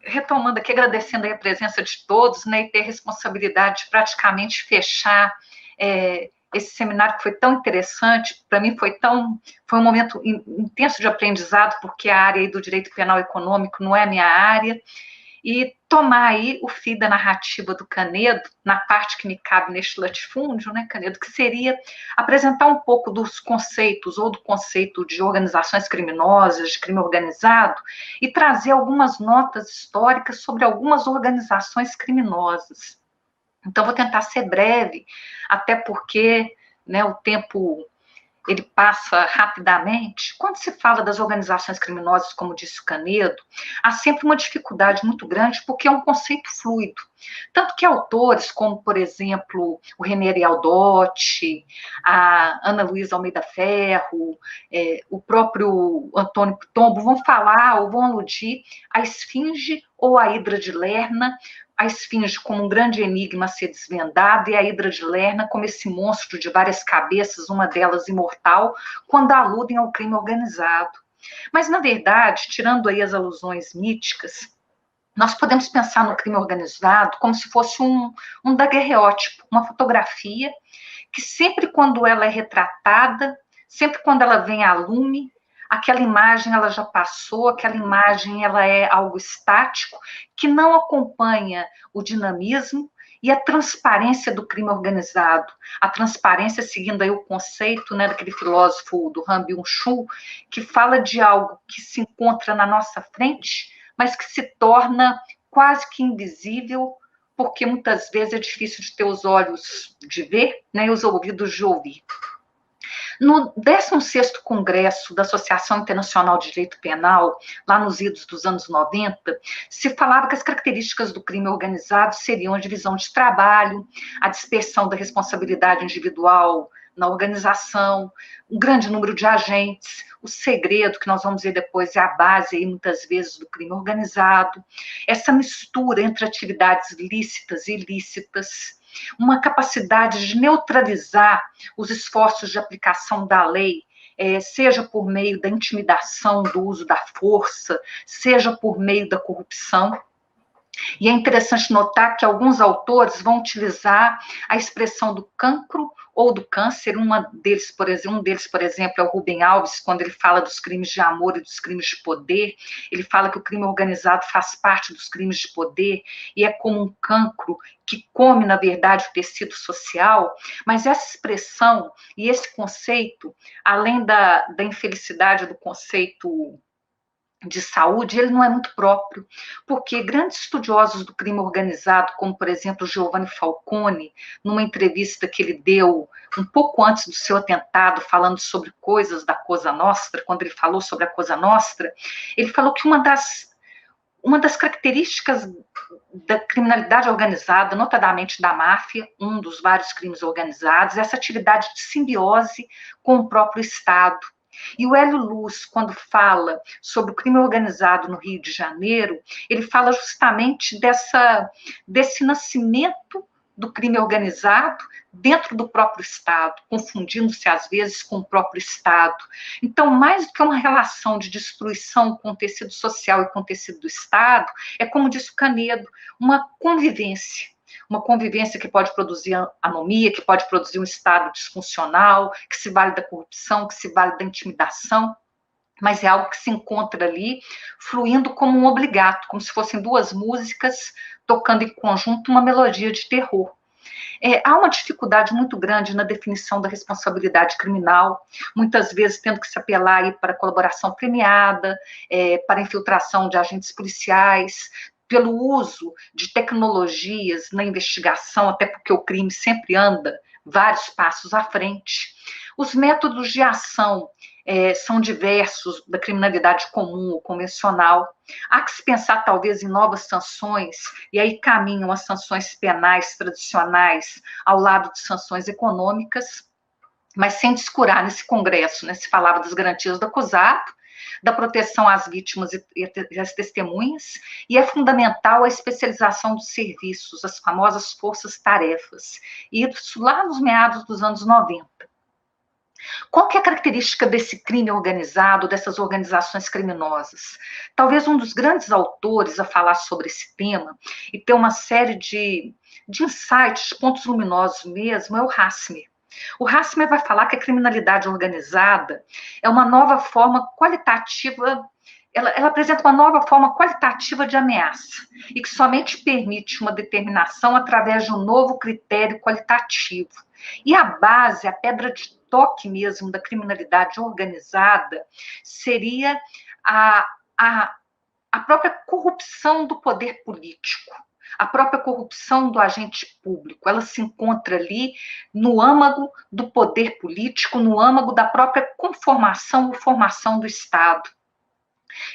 retomando aqui, agradecendo aí a presença de todos, né, e ter a responsabilidade de praticamente fechar esse seminário que foi tão interessante, para mim foi um momento intenso de aprendizado, porque a área aí do direito penal econômico não é a minha área, e tomar aí o fio da narrativa do Canedo, na parte que me cabe neste latifúndio, né, Canedo, que seria apresentar um pouco dos conceitos, ou do conceito de organizações criminosas, de crime organizado, e trazer algumas notas históricas sobre algumas organizações criminosas. Então, vou tentar ser breve, até porque, né, o tempo ele passa rapidamente. Quando se fala das organizações criminosas, como disse o Canedo, há sempre uma dificuldade muito grande, porque é um conceito fluido. Tanto que autores como, por exemplo, o René Aldotti, a Ana Luísa Almeida Ferro, o próprio Antônio Pitombo vão falar ou vão aludir à esfinge ou à hidra de Lerna, a esfinge como um grande enigma a ser desvendado, e a hidra de Lerna como esse monstro de várias cabeças, uma delas imortal, quando aludem ao crime organizado. Mas, na verdade, tirando aí as alusões míticas, nós podemos pensar no crime organizado como se fosse um daguerreótipo, uma fotografia, que sempre quando ela é retratada, sempre quando ela vem a lume, aquela imagem ela já passou, aquela imagem ela é algo estático, que não acompanha o dinamismo e a transparência do crime organizado. A transparência seguindo aí o conceito, né, daquele filósofo do Han Byung-chul, que fala de algo que se encontra na nossa frente, mas que se torna quase que invisível, porque muitas vezes é difícil de ter os olhos de ver, né, e os ouvidos de ouvir. No 16º Congresso da Associação Internacional de Direito Penal, lá nos idos dos anos 90, se falava que as características do crime organizado seriam a divisão de trabalho, a dispersão da responsabilidade individual na organização, um grande número de agentes, o segredo, que nós vamos ver depois, é a base, aí, muitas vezes, do crime organizado, essa mistura entre atividades lícitas e ilícitas, uma capacidade de neutralizar os esforços de aplicação da lei, seja por meio da intimidação, do uso da força, seja por meio da corrupção. E é interessante notar que alguns autores vão utilizar a expressão do cancro ou do câncer. Um deles, por exemplo, é o Rubem Alves, quando ele fala dos crimes de amor e dos crimes de poder. Ele fala que o crime organizado faz parte dos crimes de poder e é como um cancro que come, na verdade, o tecido social. Mas essa expressão e esse conceito, além da infelicidade do conceito de saúde, ele não é muito próprio, porque grandes estudiosos do crime organizado, como, por exemplo, Giovanni Falcone, numa entrevista que ele deu um pouco antes do seu atentado, falando sobre coisas da Cosa Nostra, quando ele falou sobre a Cosa Nostra, ele falou que uma das características da criminalidade organizada, notadamente da máfia, um dos vários crimes organizados, é essa atividade de simbiose com o próprio Estado. E o Hélio Luz, quando fala sobre o crime organizado no Rio de Janeiro, ele fala justamente desse nascimento do crime organizado dentro do próprio Estado, confundindo-se às vezes com o próprio Estado. Então, mais do que uma relação de destruição com o tecido social e com o tecido do Estado, é, como disse o Canedo, uma convivência que pode produzir anomia, que pode produzir um estado disfuncional, que se vale da corrupção, que se vale da intimidação, mas é algo que se encontra ali fluindo como um obligato, como se fossem duas músicas tocando em conjunto uma melodia de terror. Há uma dificuldade muito grande na definição da responsabilidade criminal, muitas vezes tendo que se apelar aí para colaboração premiada, para infiltração de agentes policiais, pelo uso de tecnologias na investigação, até porque o crime sempre anda vários passos à frente. Os métodos de ação são diversos, da criminalidade comum ou convencional. Há que se pensar, talvez, em novas sanções, e aí caminham as sanções penais tradicionais ao lado de sanções econômicas, mas sem descurar nesse congresso, né, se falava das garantias do acusado, da proteção às vítimas e às testemunhas, e é fundamental a especialização dos serviços, as famosas forças-tarefas, e isso lá nos meados dos anos 90. Qual que é a característica desse crime organizado, dessas organizações criminosas? Talvez um dos grandes autores a falar sobre esse tema e ter uma série de insights, pontos luminosos mesmo, é o Hassmer. O Hassmer vai falar que a criminalidade organizada é uma nova forma qualitativa, ela apresenta uma nova forma qualitativa de ameaça e que somente permite uma determinação através de um novo critério qualitativo. E a base, a pedra de toque mesmo da criminalidade organizada seria a própria corrupção do poder político, a própria corrupção do agente público. Ela se encontra ali no âmago do poder político, no âmago da própria conformação ou formação do Estado.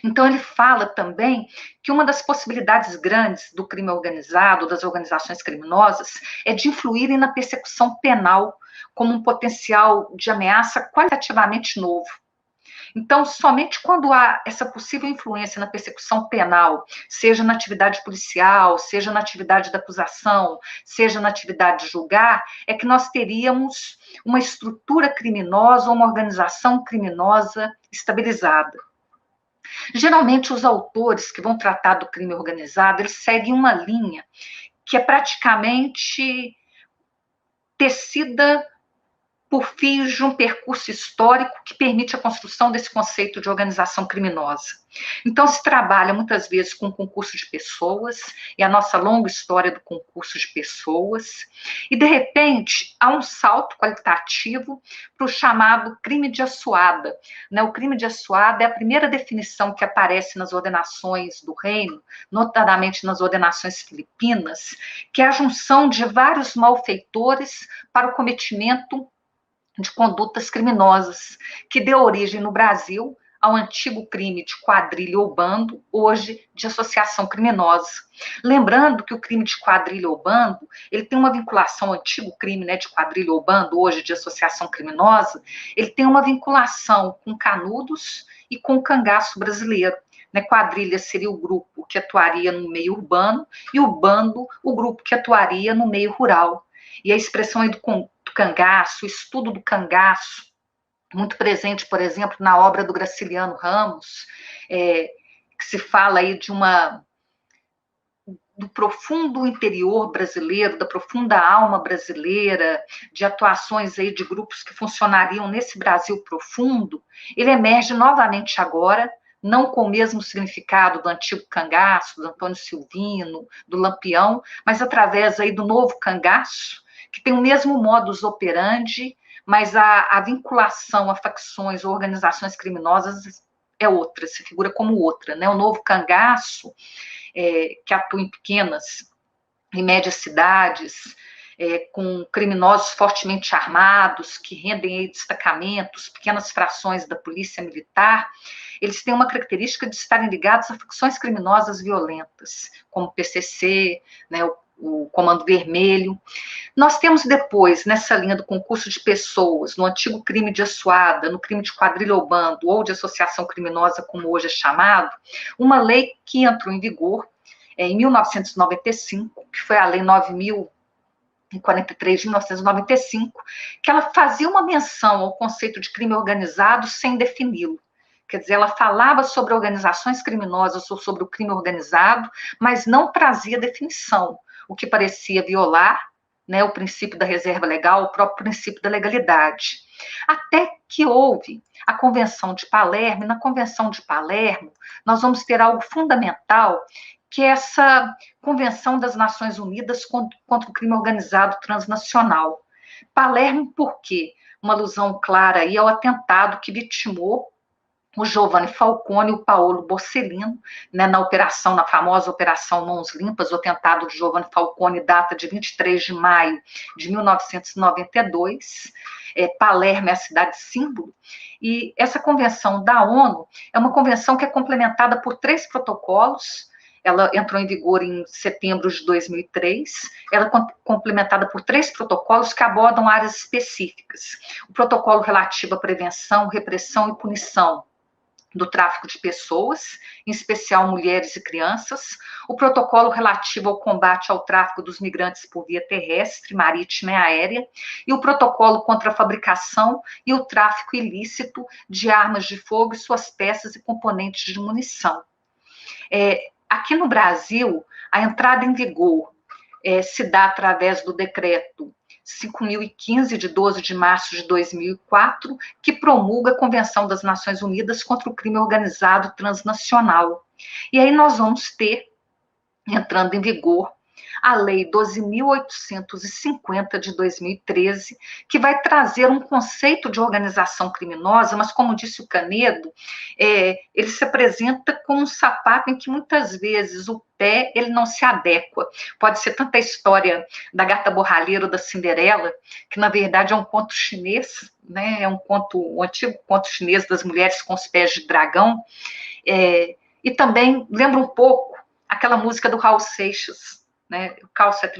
Então, ele fala também que uma das possibilidades grandes do crime organizado, das organizações criminosas, é de influírem na persecução penal como um potencial de ameaça qualitativamente novo. Então, somente quando há essa possível influência na persecução penal, seja na atividade policial, seja na atividade da acusação, seja na atividade de julgar, é que nós teríamos uma estrutura criminosa ou uma organização criminosa estabilizada. Geralmente, os autores que vão tratar do crime organizado, eles seguem uma linha que é praticamente tecida por fios de um percurso histórico que permite a construção desse conceito de organização criminosa. Então, se trabalha muitas vezes com concurso de pessoas, e a nossa longa história do concurso de pessoas, e de repente há um salto qualitativo para o chamado crime de assuada. O crime de assuada é a primeira definição que aparece nas ordenações do reino, notadamente nas ordenações filipinas, que é a junção de vários malfeitores para o cometimento de condutas criminosas, que deu origem no Brasil ao antigo crime de quadrilha ou bando, hoje de associação criminosa. Lembrando que o crime de quadrilha ou bando, ele tem uma vinculação ao antigo crime, de quadrilha ou bando, hoje de associação criminosa, ele tem uma vinculação com Canudos e com o cangaço brasileiro. Quadrilha seria o grupo que atuaria no meio urbano e o bando, o grupo que atuaria no meio rural. E a expressão aí do cangaço, o estudo do cangaço, muito presente, por exemplo, na obra do Graciliano Ramos, que se fala aí do profundo interior brasileiro, da profunda alma brasileira, de atuações aí de grupos que funcionariam nesse Brasil profundo, ele emerge novamente agora, não com o mesmo significado do antigo cangaço, do Antônio Silvino, do Lampião, mas através aí do novo cangaço, que tem o mesmo modus operandi, mas a vinculação a facções ou organizações criminosas é outra, se figura como outra. O novo cangaço, que atua em pequenas e médias cidades, com criminosos fortemente armados, que rendem aí destacamentos, pequenas frações da polícia militar, eles têm uma característica de estarem ligados a facções criminosas violentas, como o PCC, o Comando Vermelho. Nós temos depois, nessa linha do concurso de pessoas, no antigo crime de assuada, no crime de quadrilha ou bando, ou de associação criminosa, como hoje é chamado, uma lei que entrou em vigor em 1995, que foi a Lei 9.043 de 1995, que ela fazia uma menção ao conceito de crime organizado sem defini-lo. Quer dizer, ela falava sobre organizações criminosas ou sobre o crime organizado, mas não trazia definição, o que parecia violar o princípio da reserva legal, o próprio princípio da legalidade. Até que houve a Convenção de Palermo, e na Convenção de Palermo nós vamos ter algo fundamental, que é essa Convenção das Nações Unidas contra o Crime Organizado Transnacional. Palermo, por quê? Uma alusão clara aí ao atentado que vitimou o Giovanni Falcone e o Paolo Borsellino, na famosa Operação Mãos Limpas. O atentado de Giovanni Falcone data de 23 de maio de 1992. Palermo é a cidade símbolo. E essa convenção da ONU é uma convenção que é complementada por 3 protocolos. Ela entrou em vigor em setembro de 2003, ela é complementada por 3 protocolos que abordam áreas específicas. O protocolo relativo à prevenção, repressão e punição do tráfico de pessoas, em especial mulheres e crianças, o protocolo relativo ao combate ao tráfico dos migrantes por via terrestre, marítima e aérea, e o protocolo contra a fabricação e o tráfico ilícito de armas de fogo e suas peças e componentes de munição. Aqui no Brasil, a entrada em vigor se dá através do decreto 5.015, de 12 de março de 2004, que promulga a Convenção das Nações Unidas contra o Crime Organizado Transnacional. E aí nós vamos ter, entrando em vigor, a Lei 12.850 de 2013, que vai trazer um conceito de organização criminosa, mas, como disse o Canedo, ele se apresenta como um sapato em que muitas vezes o pé ele não se adequa. Pode ser tanta a história da gata borralheira ou da Cinderela, que na verdade é um conto chinês, né? É um antigo conto chinês das mulheres com os pés de dragão, e também lembra um pouco aquela música do Raul Seixas, né? O calça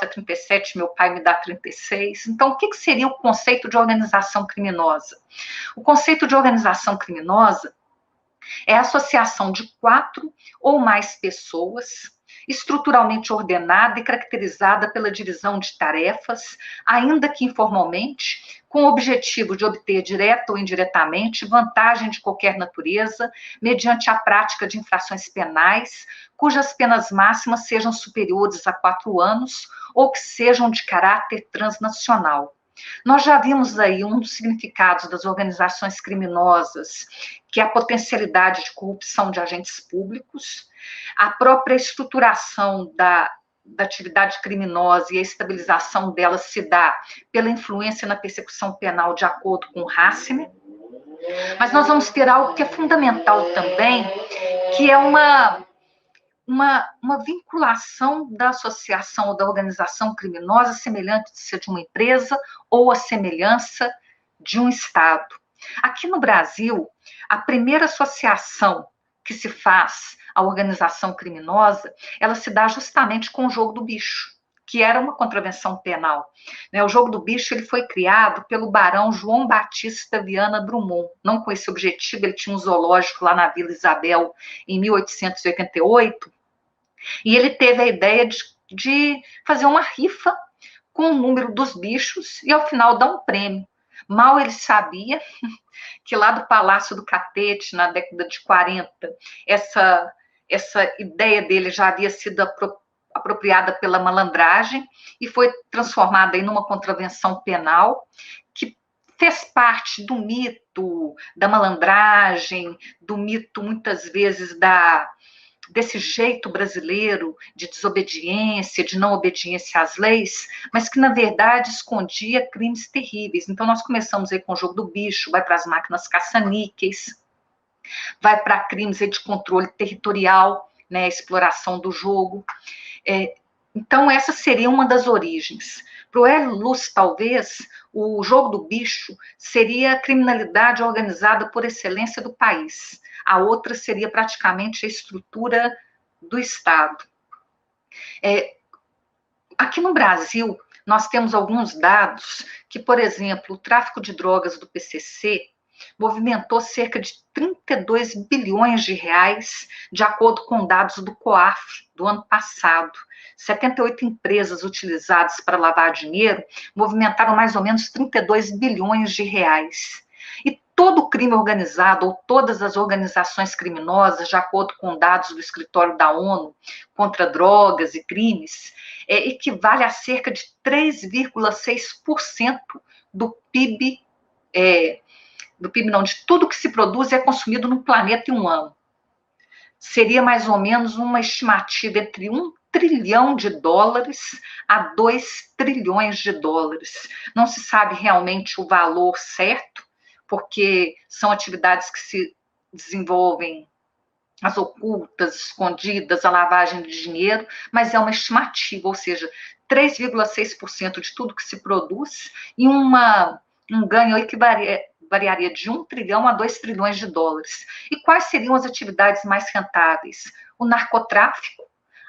é 37, meu pai me dá 36. Então, o que seria o conceito de organização criminosa? O conceito de organização criminosa é a associação de 4 ou mais pessoas, estruturalmente ordenada e caracterizada pela divisão de tarefas, ainda que informalmente, com o objetivo de obter, direta ou indiretamente, vantagem de qualquer natureza, mediante a prática de infrações penais, cujas penas máximas sejam superiores a 4 anos ou que sejam de caráter transnacional. Nós já vimos aí um dos significados das organizações criminosas, que é a potencialidade de corrupção de agentes públicos, a própria estruturação da atividade criminosa e a estabilização dela se dá pela influência na persecução penal de acordo com Hassner. Mas nós vamos ter algo que é fundamental também, que é uma vinculação da associação ou da organização criminosa semelhante de uma empresa ou a semelhança de um Estado. Aqui no Brasil, a primeira associação que se faz à organização criminosa, ela se dá justamente com o jogo do bicho, que era uma contravenção penal. O jogo do bicho ele foi criado pelo barão João Batista Viana Drummond, não com esse objetivo, ele tinha um zoológico lá na Vila Isabel em 1888, e ele teve a ideia de fazer uma rifa com o número dos bichos e, ao final, dar um prêmio. Mal ele sabia que lá do Palácio do Catete, na década de 40, essa ideia dele já havia sido apropriada pela malandragem e foi transformada em uma contravenção penal que fez parte do mito da malandragem, do mito, muitas vezes, desse jeito brasileiro de desobediência, de não obediência às leis, mas que, na verdade, escondia crimes terríveis. Então, nós começamos aí com o jogo do bicho, vai para as máquinas caça-níqueis, vai para crimes aí de controle territorial, né, exploração do jogo. Então, essa seria uma das origens. Para o Hélio Luz, talvez, o jogo do bicho seria a criminalidade organizada por excelência do país. A outra seria praticamente a estrutura do Estado. Aqui no Brasil, nós temos alguns dados que, por exemplo, o tráfico de drogas do PCC movimentou cerca de 32 bilhões de reais, de acordo com dados do COAF do ano passado. 78 empresas utilizadas para lavar dinheiro movimentaram mais ou menos 32 bilhões de reais. E todo o crime organizado, ou todas as organizações criminosas, de acordo com dados do Escritório da ONU contra drogas e crimes, equivale a cerca de 3,6% do PIB, de tudo que se produz e é consumido no planeta em um ano. Seria mais ou menos uma estimativa entre $1 trilhão a 2 trilhões de dólares. Não se sabe realmente o valor certo, porque são atividades que se desenvolvem as ocultas, escondidas, a lavagem de dinheiro, mas é uma estimativa, ou seja, 3,6% de tudo que se produz e um ganho aí que variaria de 1 trilhão a 2 trilhões de dólares. E quais seriam as atividades mais rentáveis? O narcotráfico,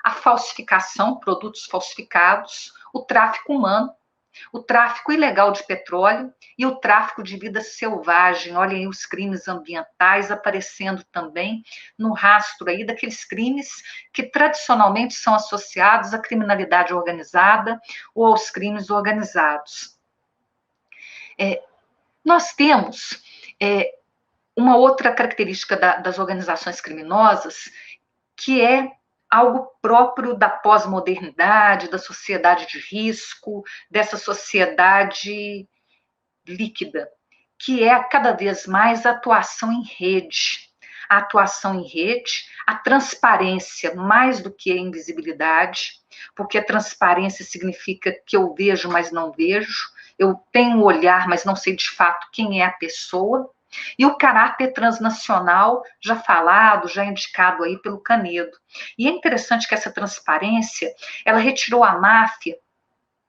a falsificação, produtos falsificados, o tráfico humano, o tráfico ilegal de petróleo e o tráfico de vida selvagem. Olhem aí os crimes ambientais aparecendo também no rastro aí daqueles crimes que tradicionalmente são associados à criminalidade organizada ou aos crimes organizados. Nós temos uma outra característica das organizações criminosas, que é algo próprio da pós-modernidade, da sociedade de risco, dessa sociedade líquida, que é cada vez mais a atuação em rede. A atuação em rede, a transparência mais do que a invisibilidade, porque a transparência significa que eu vejo, mas não vejo, eu tenho um olhar, mas não sei de fato quem é a pessoa, e o caráter transnacional, já falado, já indicado aí pelo Canedo. E é interessante que essa transparência, ela retirou a máfia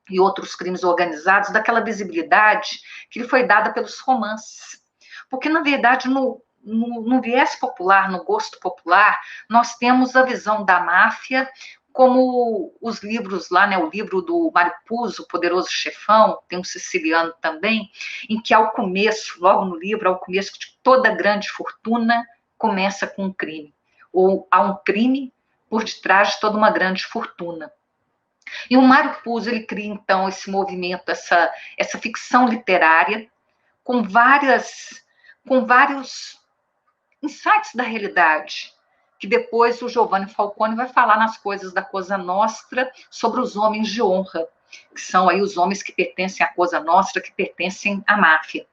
e outros crimes organizados daquela visibilidade que lhe foi dada pelos romances. Porque, na verdade, no viés popular, no gosto popular, nós temos a visão da máfia como os livros lá, né, o livro do Mário Puzo, O Poderoso Chefão, tem um siciliano também, em que ao começo, logo no livro, ao começo de toda grande fortuna, começa com um crime. Ou há um crime por detrás de toda uma grande fortuna. E o Mário Puzo, ele cria, então, esse movimento, essa ficção literária, com vários insights da realidade, que depois o Giovanni Falcone vai falar nas Coisas da Cosa Nostra sobre os homens de honra, que são aí os homens que pertencem à Cosa Nostra, que pertencem à máfia.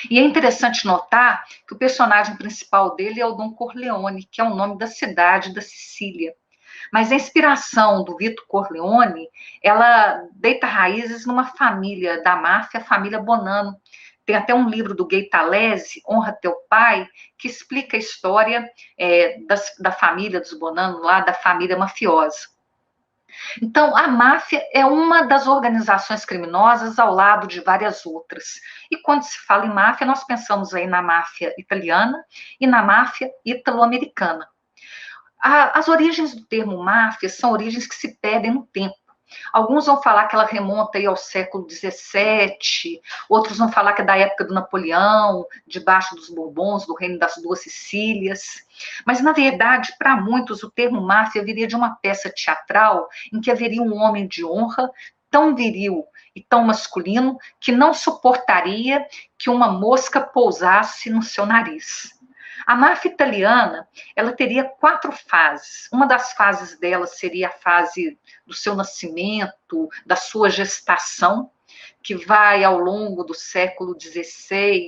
E é interessante notar que o personagem principal dele é o Don Corleone, que é o nome da cidade da Sicília. Mas a inspiração do Vito Corleone, ela deita raízes numa família da máfia, a família Bonanno. Tem até um livro do Gaetalese, Honra Teu Pai, que explica a história da família dos Bonanno, lá da família mafiosa. Então, a máfia é uma das organizações criminosas ao lado de várias outras. E quando se fala em máfia, nós pensamos aí na máfia italiana e na máfia italo-americana. As origens do termo máfia são origens que se perdem no tempo. Alguns vão falar que ela remonta aí ao século XVII, outros vão falar que é da época do Napoleão, debaixo dos Bourbons, do Reino das Duas Sicílias. Mas, na verdade, para muitos, o termo máfia viria de uma peça teatral em que haveria um homem de honra tão viril e tão masculino que não suportaria que uma mosca pousasse no seu nariz. A máfia italiana, ela teria 4 fases. Uma das fases dela seria a fase do seu nascimento, da sua gestação, que vai ao longo do século XVI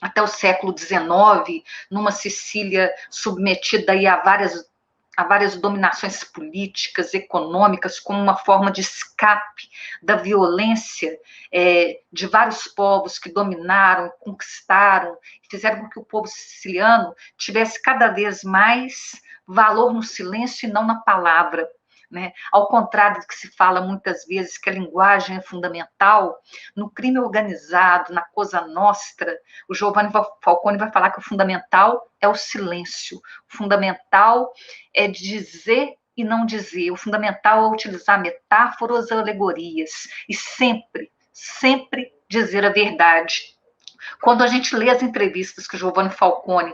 até o século XIX, numa Sicília submetida aí a várias dominações políticas, econômicas, como uma forma de escape da violência de vários povos que dominaram, conquistaram, fizeram com que o povo siciliano tivesse cada vez mais valor no silêncio e não na palavra. Né? Ao contrário do que se fala muitas vezes que a linguagem é fundamental, no crime organizado, na Cosa Nostra, o Giovanni Falcone vai falar que o fundamental é o silêncio, o fundamental é dizer e não dizer, o fundamental é utilizar metáforas, alegorias, e sempre dizer a verdade. Quando a gente lê as entrevistas que o Giovanni Falcone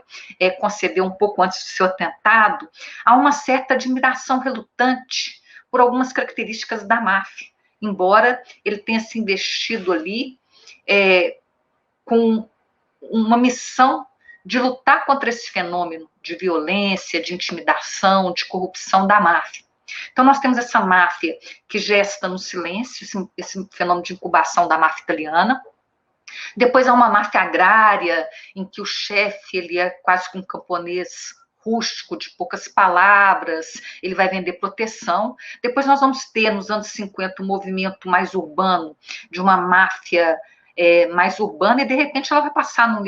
concedeu um pouco antes do seu atentado, há uma certa admiração relutante por algumas características da máfia, embora ele tenha se investido ali com uma missão de lutar contra esse fenômeno de violência, de intimidação, de corrupção da máfia. Então, nós temos essa máfia que gesta no silêncio, esse fenômeno de incubação da máfia italiana. Depois há uma máfia agrária, em que o chefe ele é quase que um camponês rústico, de poucas palavras, ele vai vender proteção. Depois nós vamos ter, nos anos 50, um movimento mais urbano, de uma máfia mais urbana, e de repente ela vai passar do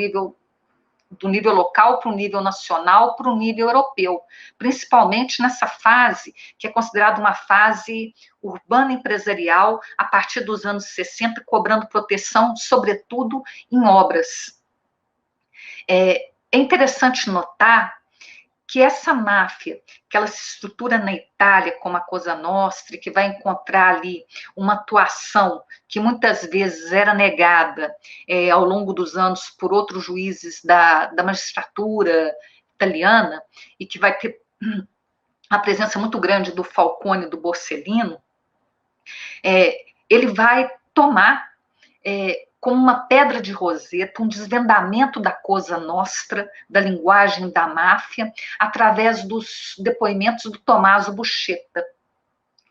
nível local para o nível nacional, para o nível europeu, principalmente nessa fase, que é considerada uma fase urbana empresarial, a partir dos anos 60, cobrando proteção, sobretudo em obras. É interessante notar que essa máfia, que ela se estrutura na Itália como a Cosa Nostra, que vai encontrar ali uma atuação que muitas vezes era negada ao longo dos anos por outros juízes da magistratura italiana, e que vai ter a presença muito grande do Falcone e do Borsellino, ele vai tomar como uma pedra de roseta, um desvendamento da Cosa Nostra, da linguagem da máfia, através dos depoimentos do Tommaso Buscetta,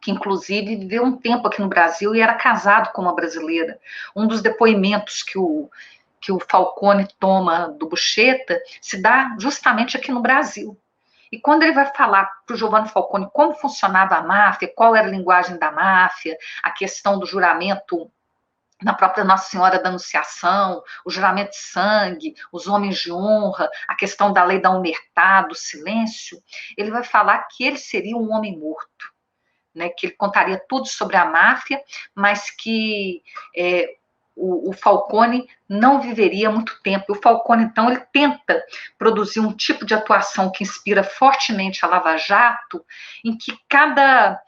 que inclusive viveu um tempo aqui no Brasil e era casado com uma brasileira. Um dos depoimentos que o Falcone toma do Buscetta se dá justamente aqui no Brasil. E quando ele vai falar para o Giovanni Falcone como funcionava a máfia, qual era a linguagem da máfia, a questão do juramento na própria Nossa Senhora da Anunciação, o juramento de sangue, os homens de honra, a questão da lei da omertá, do silêncio, ele vai falar que ele seria um homem morto, né, que ele contaria tudo sobre a máfia, mas que o Falcone não viveria muito tempo. O Falcone, então, ele tenta produzir um tipo de atuação que inspira fortemente a Lava Jato, em que cada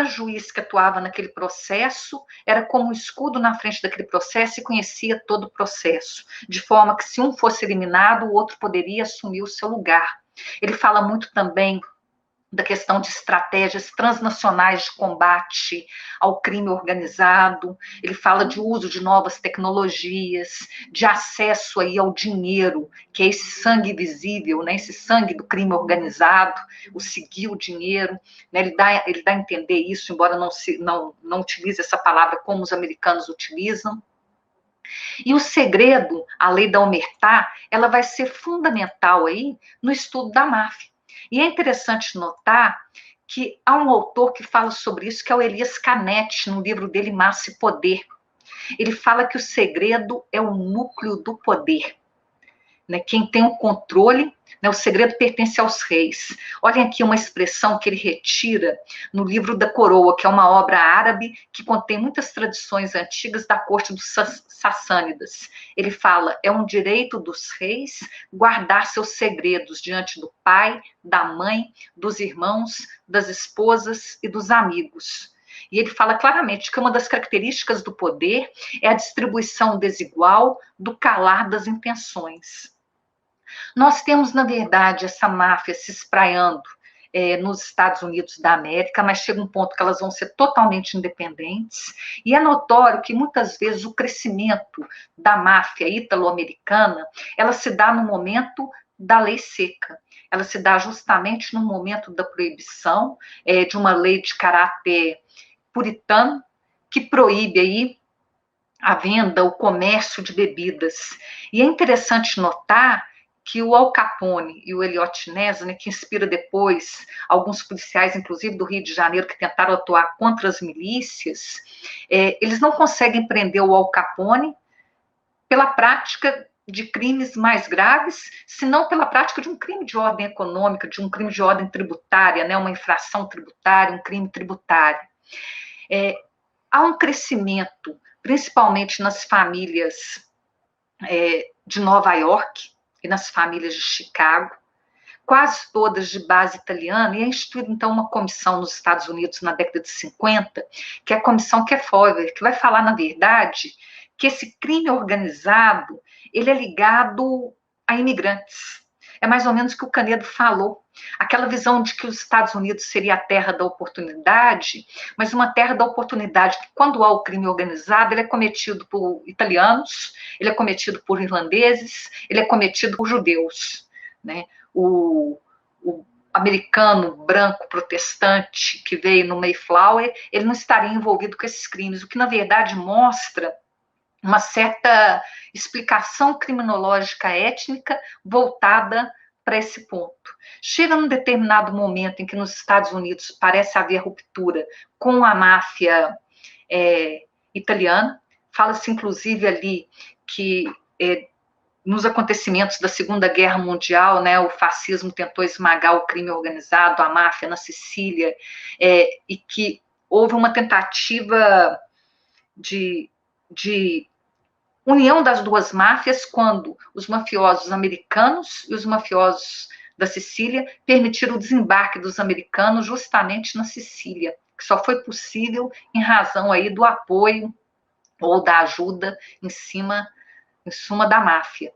juiz que atuava naquele processo era como um escudo na frente daquele processo e conhecia todo o processo, de forma que se um fosse eliminado, o outro poderia assumir o seu lugar. Ele fala muito também da questão de estratégias transnacionais de combate ao crime organizado, ele fala de uso de novas tecnologias, de acesso aí ao dinheiro, que é esse sangue visível, né, esse sangue do crime organizado, o seguir o dinheiro, né, ele dá a entender isso, embora não utilize essa palavra como os americanos utilizam. E o segredo, a lei da omertá, ela vai ser fundamental aí no estudo da máfia. E é interessante notar que há um autor que fala sobre isso, que é o Elias Canetti, no livro dele Massa e Poder. Ele fala que o segredo é o núcleo do poder. Né? Quem tem o controle, né? O segredo pertence aos reis. Olhem aqui uma expressão que ele retira no livro da Coroa, que é uma obra árabe que contém muitas tradições antigas da corte dos Sassânidas. Ele fala, é um direito dos reis guardar seus segredos diante do pai, da mãe, dos irmãos, das esposas e dos amigos. E ele fala claramente que uma das características do poder é a distribuição desigual do calar das intenções. Nós temos, na verdade, essa máfia se espraiando nos Estados Unidos da América, mas chega um ponto que elas vão ser totalmente independentes, e é notório que muitas vezes o crescimento da máfia ítalo-americana, ela se dá no momento da lei seca, ela se dá justamente no momento da proibição de uma lei de caráter puritano, que proíbe aí a venda, o comércio de bebidas. E é interessante notar que o Al Capone e o Eliot Ness, né, que inspira depois alguns policiais, inclusive do Rio de Janeiro, que tentaram atuar contra as milícias, eles não conseguem prender o Al Capone pela prática de crimes mais graves, senão pela prática de um crime de ordem econômica, de um crime de ordem tributária, né, uma infração tributária, um crime tributário. Há um crescimento, principalmente nas famílias de Nova York e nas famílias de Chicago, quase todas de base italiana, e é instituída, então, uma comissão nos Estados Unidos na década de 50, que é a Comissão Kefauver, que vai falar, na verdade, que esse crime organizado, ele é ligado a imigrantes. É mais ou menos o que o Canedo falou, aquela visão de que os Estados Unidos seria a terra da oportunidade, mas uma terra da oportunidade que, quando há o crime organizado, ele é cometido por italianos, ele é cometido por irlandeses, ele é cometido por judeus, né? O americano branco protestante que veio no Mayflower, ele não estaria envolvido com esses crimes, o que, na verdade, mostra uma certa explicação criminológica étnica voltada para esse ponto. Chega num determinado momento em que nos Estados Unidos parece haver ruptura com a máfia italiana, fala-se inclusive ali que nos acontecimentos da Segunda Guerra Mundial, né, o fascismo tentou esmagar o crime organizado, a máfia na Sicília, e que houve uma tentativa de união das duas máfias quando os mafiosos americanos e os mafiosos da Sicília, permitiram o desembarque dos americanos justamente na Sicília, que só foi possível em razão aí do apoio ou da ajuda em suma da máfia.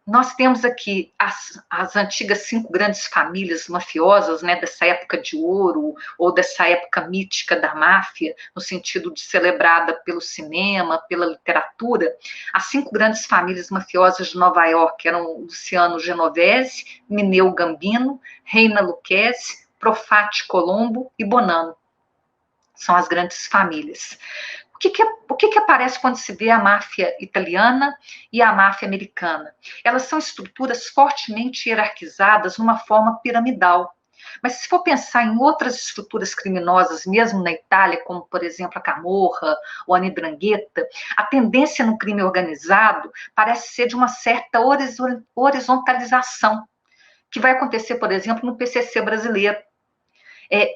Nós temos aqui as antigas 5 grandes famílias mafiosas, né, dessa época de ouro, ou dessa época mítica da máfia, no sentido de celebrada pelo cinema, pela literatura. As 5 grandes famílias mafiosas de Nova York eram Luciano Genovese, Mineo Gambino, Reina Lucchese, Profati Colombo e Bonanno. São as grandes famílias. O que aparece quando se vê a máfia italiana e a máfia americana? Elas são estruturas fortemente hierarquizadas numa forma piramidal. Mas se for pensar em outras estruturas criminosas, mesmo na Itália, como, por exemplo, a Camorra ou a 'Ndrangheta, a tendência no crime organizado parece ser de uma certa horizontalização, que vai acontecer, por exemplo, no PCC brasileiro.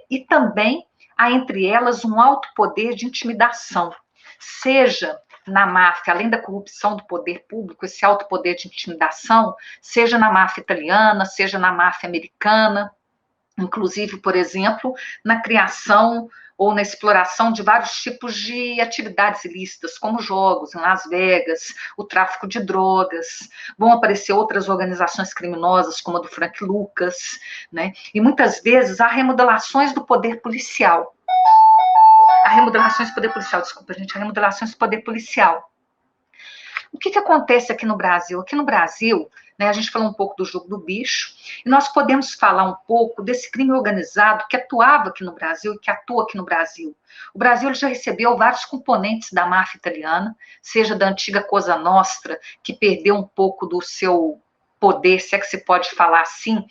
E também há entre elas um alto poder de intimidação, seja na máfia, além da corrupção do poder público, esse alto poder de intimidação, seja na máfia italiana, seja na máfia americana, inclusive, por exemplo, na criação ou na exploração de vários tipos de atividades ilícitas, como jogos em Las Vegas, o tráfico de drogas, vão aparecer outras organizações criminosas, como a do Frank Lucas, né? E muitas vezes há remodelações do poder policial. Remodelações do poder policial. O que acontece aqui no Brasil? Aqui no Brasil, né, a gente falou um pouco do jogo do bicho, e nós podemos falar um pouco desse crime organizado que atuava aqui no Brasil e que atua aqui no Brasil. O Brasil já recebeu vários componentes da máfia italiana, seja da antiga Cosa Nostra, que perdeu um pouco do seu poder, se é que se pode falar assim,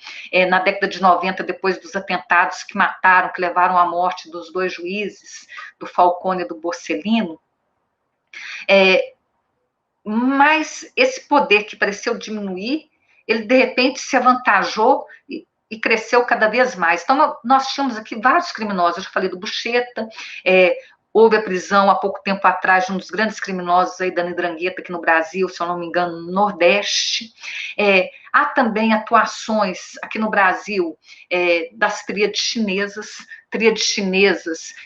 na década de 90, depois dos atentados que mataram, que levaram à morte dos 2 juízes, do Falcone e do Borsellino. Mas esse poder que pareceu diminuir, ele de repente se avantajou e cresceu cada vez mais. Então, nós tínhamos aqui vários criminosos, eu já falei do Buscetta, houve a prisão há pouco tempo atrás de um dos grandes criminosos aí da 'Ndrangheta aqui no Brasil, se eu não me engano, no Nordeste. Há também atuações aqui no Brasil das tríades chinesas,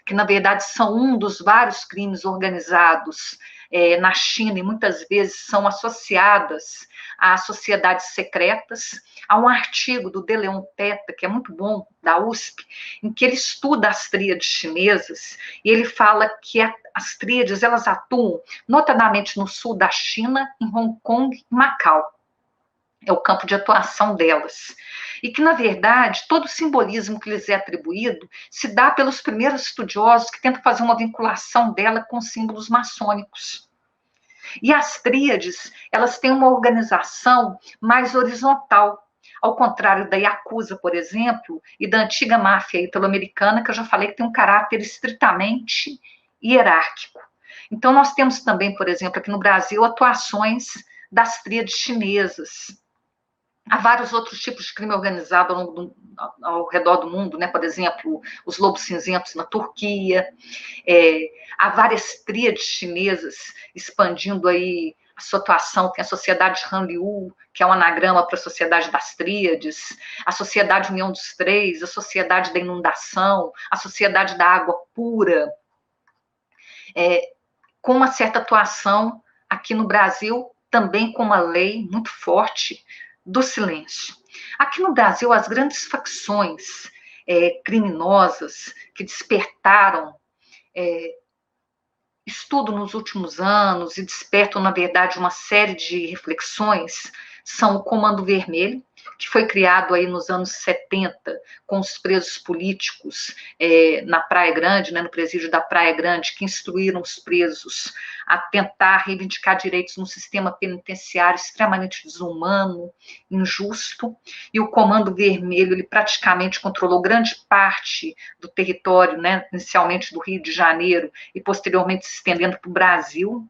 que na verdade são um dos vários crimes organizados na China e muitas vezes são associadas a sociedades secretas. Há um artigo do De Leon Peta, que é muito bom, da USP, em que ele estuda as tríades chinesas e ele fala que as tríades elas atuam notadamente no sul da China, em Hong Kong e Macau. É o campo de atuação delas. E que, na verdade, todo o simbolismo que lhes é atribuído se dá pelos primeiros estudiosos que tentam fazer uma vinculação dela com símbolos maçônicos. E as tríades, elas têm uma organização mais horizontal, ao contrário da Yakuza, por exemplo, e da antiga máfia italo-americana, que eu já falei que tem um caráter estritamente hierárquico. Então, nós temos também, por exemplo, aqui no Brasil, atuações das tríades chinesas. Há vários outros tipos de crime organizado ao redor do mundo, né? Por exemplo, os lobos cinzentos na Turquia. Há várias tríades chinesas expandindo aí a sua atuação. Tem a Sociedade Hanliu, que é um anagrama para a Sociedade das Tríades, a Sociedade União dos Três, a Sociedade da Inundação, a Sociedade da Água Pura, com uma certa atuação aqui no Brasil, também com uma lei muito forte do silêncio. Aqui no Brasil, as grandes facções criminosas que despertaram estudo nos últimos anos e despertam, na verdade, uma série de reflexões, são o Comando Vermelho, que foi criado aí nos anos 70 com os presos políticos na Praia Grande, né, no presídio da Praia Grande, que instruíram os presos a tentar reivindicar direitos num sistema penitenciário extremamente desumano, injusto, e o Comando Vermelho, ele praticamente controlou grande parte do território, né, inicialmente do Rio de Janeiro, e posteriormente se estendendo para o Brasil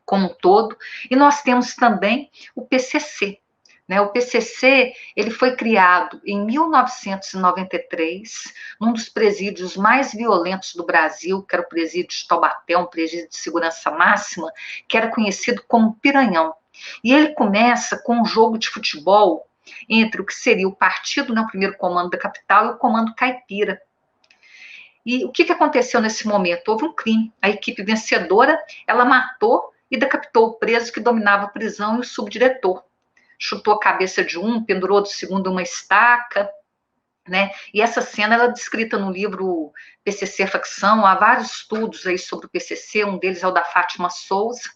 como um todo. E nós temos também o PCC, né? O PCC, ele foi criado em 1993, num dos presídios mais violentos do Brasil, que era o presídio de Taubaté, um presídio de segurança máxima, que era conhecido como Piranhão. E ele começa com um jogo de futebol entre o que seria o partido, né, o primeiro comando da capital, e o comando caipira. E o que aconteceu nesse momento? Houve um crime. A equipe vencedora, ela matou e decapitou o preso que dominava a prisão e o subdiretor. Chutou a cabeça de um, pendurou do segundo uma estaca, né? E essa cena ela é descrita no livro PCC Facção. Há vários estudos aí sobre o PCC, um deles é o da Fátima Souza.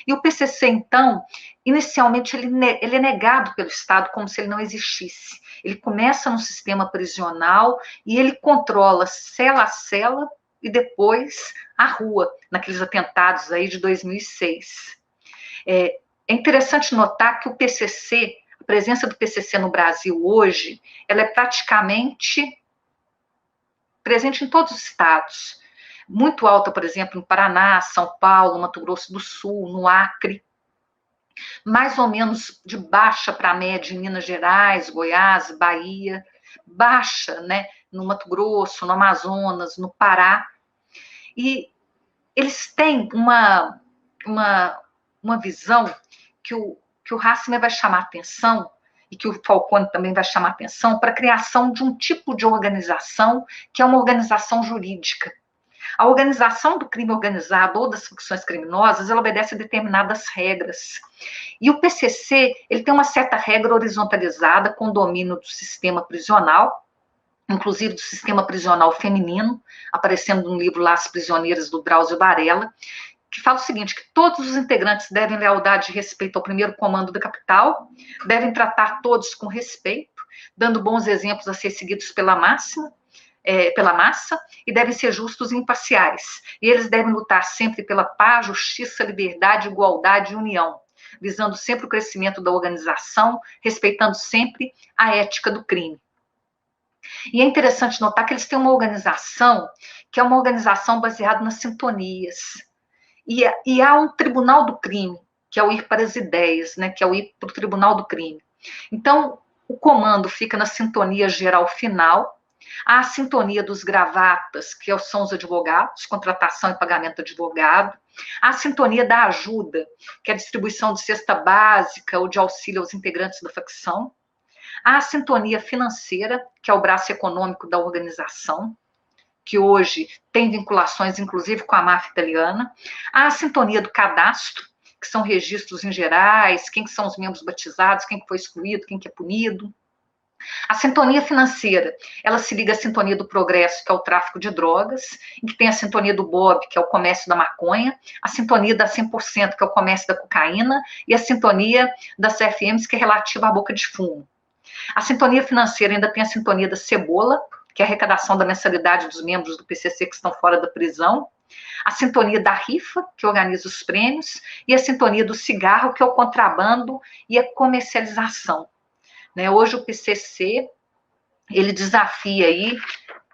E o PCC, então, inicialmente ele é negado pelo Estado como se ele não existisse. Ele começa no sistema prisional e ele controla cela a cela e depois a rua, naqueles atentados aí de 2006. É interessante notar que o PCC, a presença do PCC no Brasil hoje, ela é praticamente presente em todos os estados. Muito alta, por exemplo, no Paraná, São Paulo, Mato Grosso do Sul, no Acre. Mais ou menos de baixa para média em Minas Gerais, Goiás, Bahia. Baixa, né, no Mato Grosso, no Amazonas, no Pará. E eles têm uma visão que o Hassler vai chamar atenção, e que o Falcone também vai chamar atenção, para a criação de um tipo de organização que é uma organização jurídica. A organização do crime organizado ou das facções criminosas, ela obedece a determinadas regras. E o PCC, ele tem uma certa regra horizontalizada com o domínio do sistema prisional, inclusive do sistema prisional feminino, aparecendo no livro Lá as Prisioneiras, do Drauzio Varela, que fala o seguinte, que todos os integrantes devem lealdade e respeito ao primeiro comando da capital, devem tratar todos com respeito, dando bons exemplos a ser seguidos pela massa, e devem ser justos e imparciais. E eles devem lutar sempre pela paz, justiça, liberdade, igualdade e união, visando sempre o crescimento da organização, respeitando sempre a ética do crime. E é interessante notar que eles têm uma organização que é uma organização baseada nas sintonias. E há um tribunal do crime, que é o ir para as ideias, né, que é o ir para o tribunal do crime. Então, o comando fica na sintonia geral final, há a sintonia dos gravatas, que são os advogados, contratação e pagamento de advogado, há a sintonia da ajuda, que é a distribuição de cesta básica ou de auxílio aos integrantes da facção, há a sintonia financeira, que é o braço econômico da organização, que hoje tem vinculações, inclusive, com a máfia italiana. Há a sintonia do cadastro, que são registros em gerais, quem que são os membros batizados, quem que foi excluído, quem que é punido. A sintonia financeira, ela se liga à sintonia do progresso, que é o tráfico de drogas, em que tem a sintonia do BOB, que é o comércio da maconha, a sintonia da 100%, que é o comércio da cocaína, e a sintonia das CFMs, que é relativa à boca de fumo. A sintonia financeira ainda tem a sintonia da cebola, que é a arrecadação da mensalidade dos membros do PCC que estão fora da prisão, a sintonia da rifa, que organiza os prêmios, e a sintonia do cigarro, que é o contrabando e a comercialização. Né? Hoje o PCC, ele desafia aí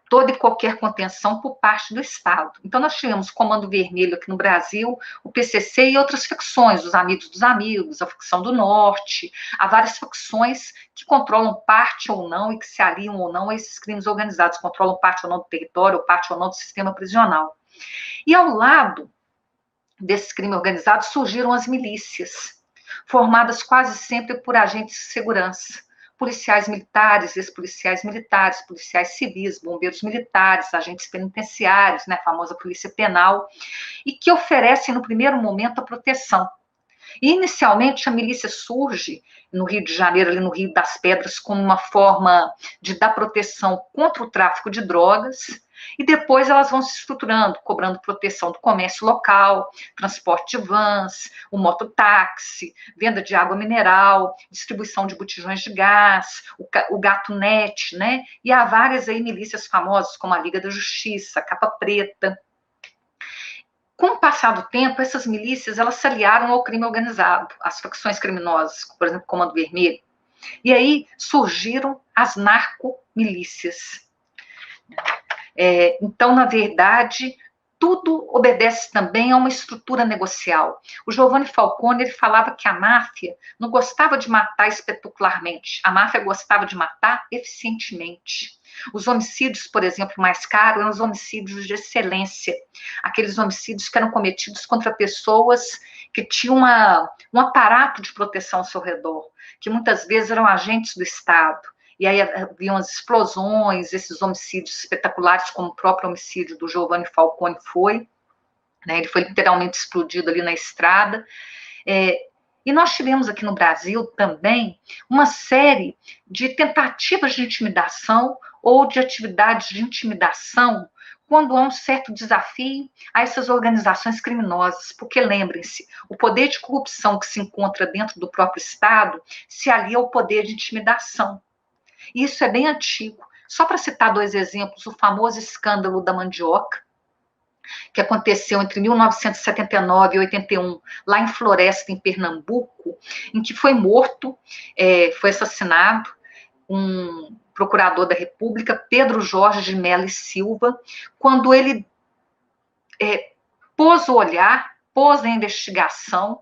toda e qualquer contenção por parte do Estado. Então, nós tivemos o Comando Vermelho aqui no Brasil, o PCC e outras facções, os Amigos dos Amigos, a facção do Norte, há várias facções que controlam parte ou não e que se aliam ou não a esses crimes organizados, controlam parte ou não do território, ou parte ou não do sistema prisional. E ao lado desses crimes organizados surgiram as milícias, formadas quase sempre por agentes de segurança, policiais militares, ex-policiais militares, policiais civis, bombeiros militares, agentes penitenciários, né, a famosa polícia penal, e que oferecem no primeiro momento a proteção. E, inicialmente, a milícia surge no Rio de Janeiro, ali no Rio das Pedras, como uma forma de dar proteção contra o tráfico de drogas, e depois elas vão se estruturando, cobrando proteção do comércio local, transporte de vans, o mototáxi, venda de água mineral, distribuição de botijões de gás, o gato net, né? E há várias aí milícias famosas, como a Liga da Justiça, a Capa Preta. Com o passar do tempo, essas milícias elas se aliaram ao crime organizado, às facções criminosas, por exemplo, o Comando Vermelho. E aí surgiram as narcomilícias. Então, na verdade, tudo obedece também a uma estrutura negocial. O Giovanni Falcone, ele falava que a máfia não gostava de matar espetacularmente, a máfia gostava de matar eficientemente. Os homicídios, por exemplo, mais caros eram os homicídios de excelência, aqueles homicídios que eram cometidos contra pessoas que tinham um aparato de proteção ao seu redor, que muitas vezes eram agentes do Estado. E aí haviam as explosões, esses homicídios espetaculares, como o próprio homicídio do Giovanni Falcone foi, né? Ele foi literalmente explodido ali na estrada. E nós tivemos aqui no Brasil também uma série de tentativas de intimidação ou de atividades de intimidação quando há um certo desafio a essas organizações criminosas, porque lembrem-se, o poder de corrupção que se encontra dentro do próprio Estado se alia ao poder de intimidação. E isso é bem antigo. Só para citar 2 exemplos, o famoso escândalo da mandioca, que aconteceu entre 1979 e 81, lá em Floresta, em Pernambuco, em que foi morto, foi assassinado, um procurador da República, Pedro Jorge de Mello e Silva, quando ele pôs o olhar, pôs a investigação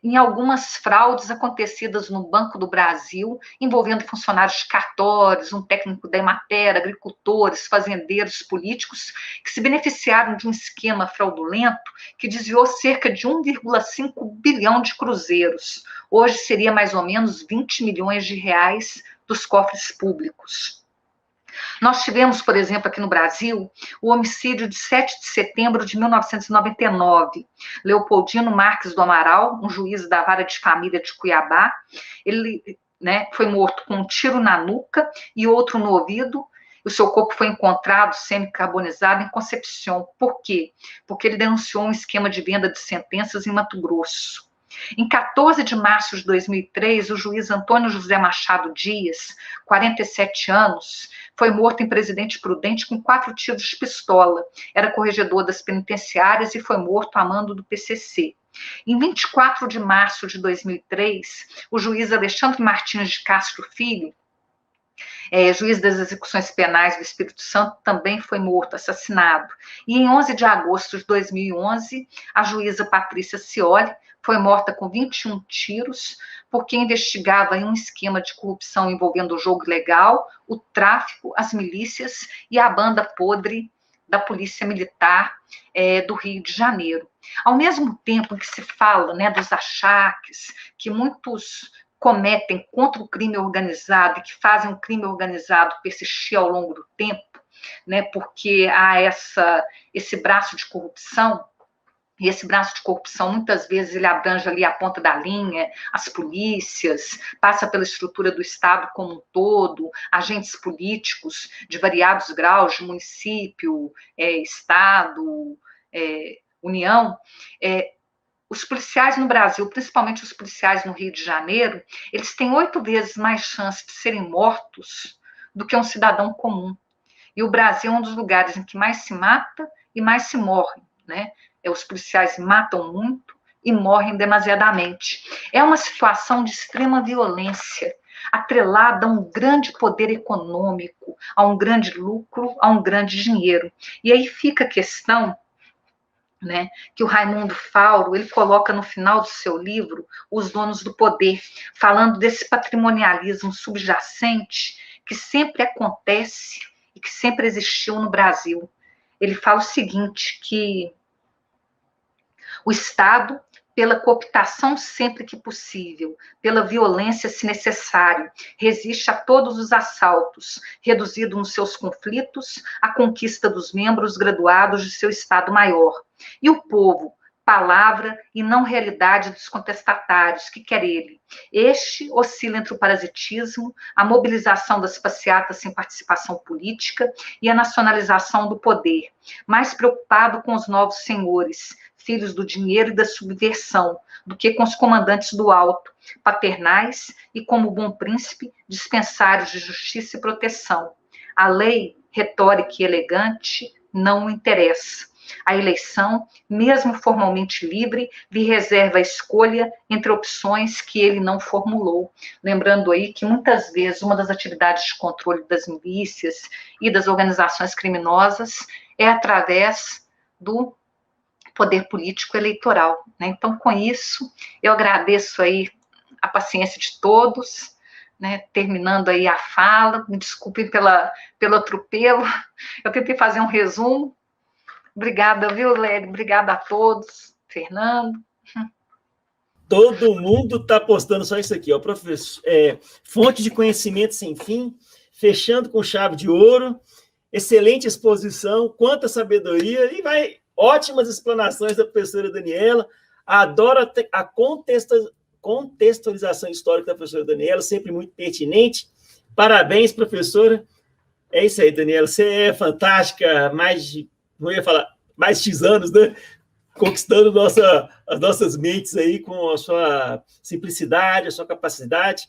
em algumas fraudes acontecidas no Banco do Brasil, envolvendo funcionários de cartórios, um técnico da Emater, agricultores, fazendeiros, políticos, que se beneficiaram de um esquema fraudulento que desviou cerca de 1,5 bilhão de cruzeiros. Hoje seria mais ou menos 20 milhões de reais dos cofres públicos. Nós tivemos, por exemplo, aqui no Brasil, o homicídio de 7 de setembro de 1999. Leopoldino Marques do Amaral, um juiz da Vara de Família de Cuiabá, ele foi morto com um tiro na nuca e outro no ouvido. O seu corpo foi encontrado semi-carbonizado em Concepción. Por quê? Porque ele denunciou um esquema de venda de sentenças em Mato Grosso. Em 14 de março de 2003, o juiz Antônio José Machado Dias, 47 anos, foi morto em Presidente Prudente com 4 tiros de pistola. Era corregedor das penitenciárias e foi morto a mando do PCC. Em 24 de março de 2003, o juiz Alexandre Martins de Castro Filho, juiz das execuções penais do Espírito Santo, também foi morto, assassinado. E em 11 de agosto de 2011, a juíza Patrícia Scioli foi morta com 21 tiros, porque investigava em um esquema de corrupção envolvendo o jogo ilegal, o tráfico, as milícias e a banda podre da Polícia Militar do Rio de Janeiro. Ao mesmo tempo que se fala dos achaques que muitos cometem contra o crime organizado e que fazem o crime organizado persistir ao longo do tempo, porque há esse braço de corrupção. E esse braço de corrupção, muitas vezes, ele abrange ali a ponta da linha, as polícias, passa pela estrutura do Estado como um todo, agentes políticos de variados graus, de município, Estado, União. Os policiais no Brasil, principalmente os policiais no Rio de Janeiro, eles têm 8 vezes mais chance de serem mortos do que um cidadão comum. E o Brasil é um dos lugares em que mais se mata e mais se morre, Os policiais matam muito e morrem demasiadamente. É uma situação de extrema violência, atrelada a um grande poder econômico, a um grande lucro, a um grande dinheiro. E aí fica a questão, que o Raimundo Fauro, ele coloca no final do seu livro, Os Donos do Poder, falando desse patrimonialismo subjacente que sempre acontece e que sempre existiu no Brasil. Ele fala o seguinte, que o Estado, pela cooptação sempre que possível, pela violência se necessário, resiste a todos os assaltos, reduzido nos seus conflitos à conquista dos membros graduados de seu Estado Maior. E o povo, palavra e não realidade dos contestatários, que quer ele. Este oscila entre o parasitismo, a mobilização das passeatas sem participação política e a nacionalização do poder, mais preocupado com os novos senhores, filhos do dinheiro e da subversão, do que com os comandantes do alto, paternais e, como bom príncipe, dispensários de justiça e proteção. A lei, retórica e elegante, não o interessa. A eleição, mesmo formalmente livre, lhe reserva a escolha entre opções que ele não formulou. Lembrando aí que, muitas vezes, uma das atividades de controle das milícias e das organizações criminosas é através do poder político eleitoral, né? Então, com isso, eu agradeço aí a paciência de todos, né? Terminando aí a fala, me desculpem pelo atropelo, eu tentei fazer um resumo. Obrigada, viu, Lélia? Obrigada a todos, Fernando. Todo mundo está postando só isso aqui, ó, professor. Fonte de conhecimento sem fim, fechando com chave de ouro, excelente exposição, quanta sabedoria, e vai, ótimas explanações da professora Daniela, adoro a contextualização histórica da professora Daniela, sempre muito pertinente. Parabéns, professora. É isso aí, Daniela, você é fantástica, não ia falar, mais de X anos, né? Conquistando as nossas mentes aí com a sua simplicidade, a sua capacidade.